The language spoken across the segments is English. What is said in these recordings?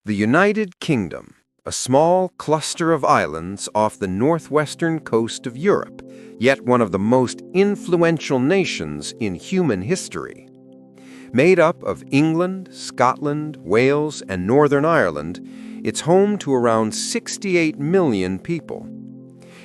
The United Kingdom, a small cluster of islands off the northwestern coast of Europe, yet one of the most influential nations in human history. Made up of England, Scotland, Wales, and Northern Ireland, it's home to around 68 million people.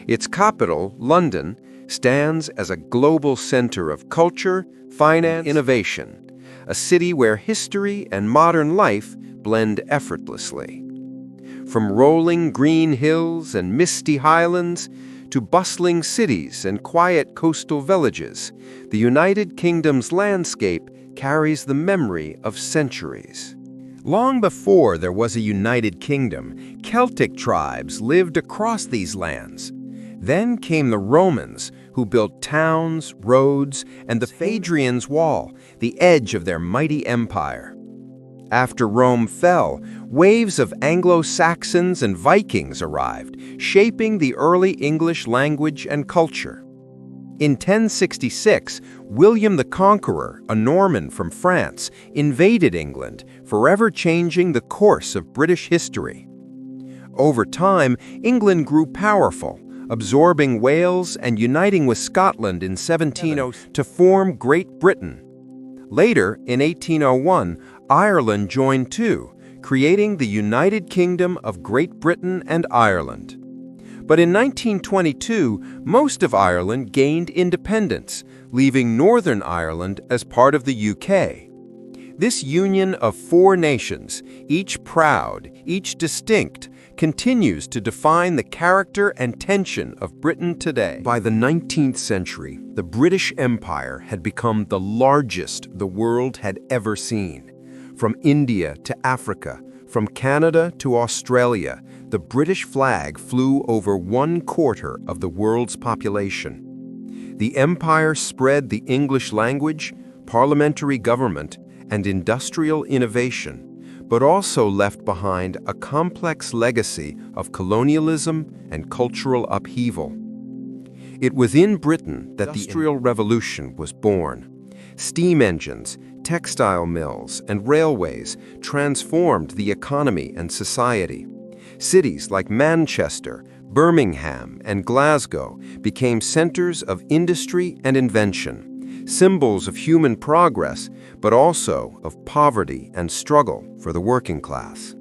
Its capital, London, stands as a global center of culture, finance, and innovation, a city where history and modern life blend effortlessly. From rolling green hills and misty highlands to bustling cities and quiet coastal villages, the United Kingdom's landscape carries the memory of centuries. Long before there was a United Kingdom, Celtic tribes lived across these lands. Then came the Romans, who built towns, roads, and the Hadrian's Wall, the edge of their mighty empire. After Rome fell, waves of Anglo-Saxons and Vikings arrived, shaping the early English language and culture. In 1066, William the Conqueror, a Norman from France, invaded England, forever changing the course of British history. Over time, England grew powerful, absorbing Wales and uniting with Scotland in 1700 to form Great Britain. Later, in 1801, Ireland joined too, creating the United Kingdom of Great Britain and Ireland. But in 1922, most of Ireland gained independence, leaving Northern Ireland as part of the UK. This union of four nations, each proud, each distinct, continues to define the character and tension of Britain today. By the 19th century, the British Empire had become the largest the world had ever seen. From India to Africa, from Canada to Australia, the British flag flew over 1/4 of the world's population. The empire spread the English language, parliamentary government, and industrial innovation, but also left behind a complex legacy of colonialism and cultural upheaval. It was in Britain that the Industrial Revolution was born. Steam engines, textile mills, and railways transformed the economy and society. Cities like Manchester, Birmingham, and Glasgow became centers of industry and invention, symbols of human progress, but also of poverty and struggle for the working class.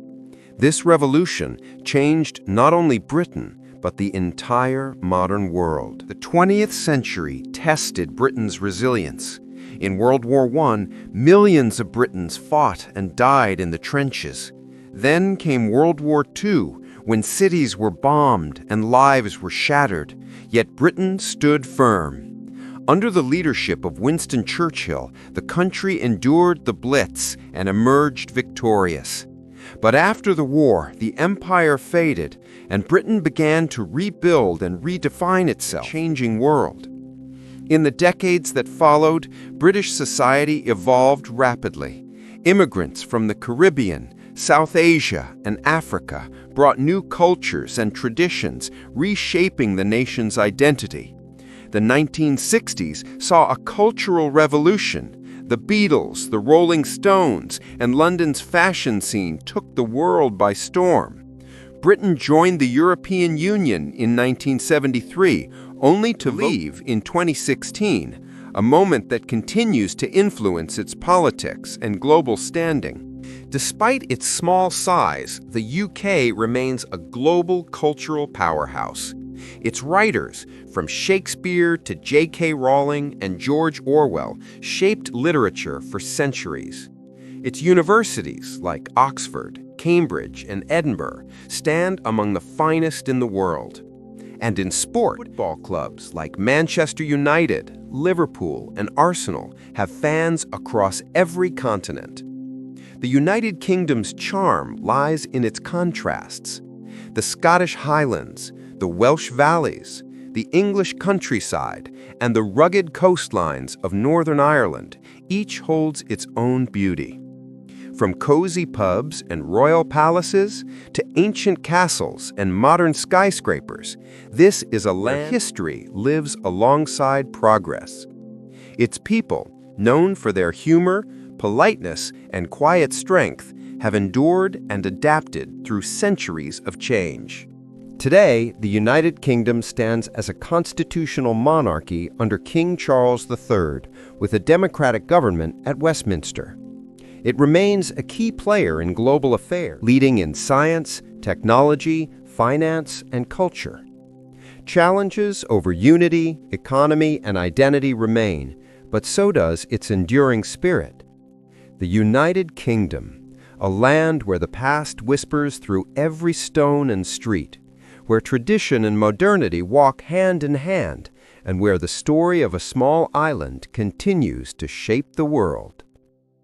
This revolution changed not only Britain, but the entire modern world. The 20th century tested Britain's resilience. In World War I, millions of Britons fought and died in the trenches. Then came World War II, when cities were bombed and lives were shattered, yet Britain stood firm. Under the leadership of Winston Churchill, the country endured the Blitz and emerged victorious. But after the war, the empire faded, and Britain began to rebuild and redefine itself in a changing world. In the decades that followed, British society evolved rapidly. Immigrants from the Caribbean, South Asia, and Africa brought new cultures and traditions, reshaping the nation's identity. The 1960s saw a cultural revolution. The Beatles, the Rolling Stones, and London's fashion scene took the world by storm. Britain joined the European Union in 1973, only to leave in 2016, a moment that continues to influence its politics and global standing. Despite its small size, the UK remains a global cultural powerhouse. Its writers, from Shakespeare to J.K. Rowling and George Orwell, shaped literature for centuries. Its universities, like Oxford, Cambridge, and Edinburgh, stand among the finest in the world. And in sport, football clubs like Manchester United, Liverpool, and Arsenal have fans across every continent. The United Kingdom's charm lies in its contrasts. The Scottish Highlands, the Welsh valleys, the English countryside, and the rugged coastlines of Northern Ireland each holds its own beauty. From cozy pubs and royal palaces to ancient castles and modern skyscrapers, this is a land where history lives alongside progress. Its people, known for their humor, politeness, and quiet strength, have endured and adapted through centuries of change. Today, the United Kingdom stands as a constitutional monarchy under King Charles III, with a democratic government at Westminster. It remains a key player in global affairs, leading in science, technology, finance, and culture. Challenges over unity, economy, and identity remain, but so does its enduring spirit. The United Kingdom, a land where the past whispers through every stone and street, where tradition and modernity walk hand in hand, and where the story of a small island continues to shape the world.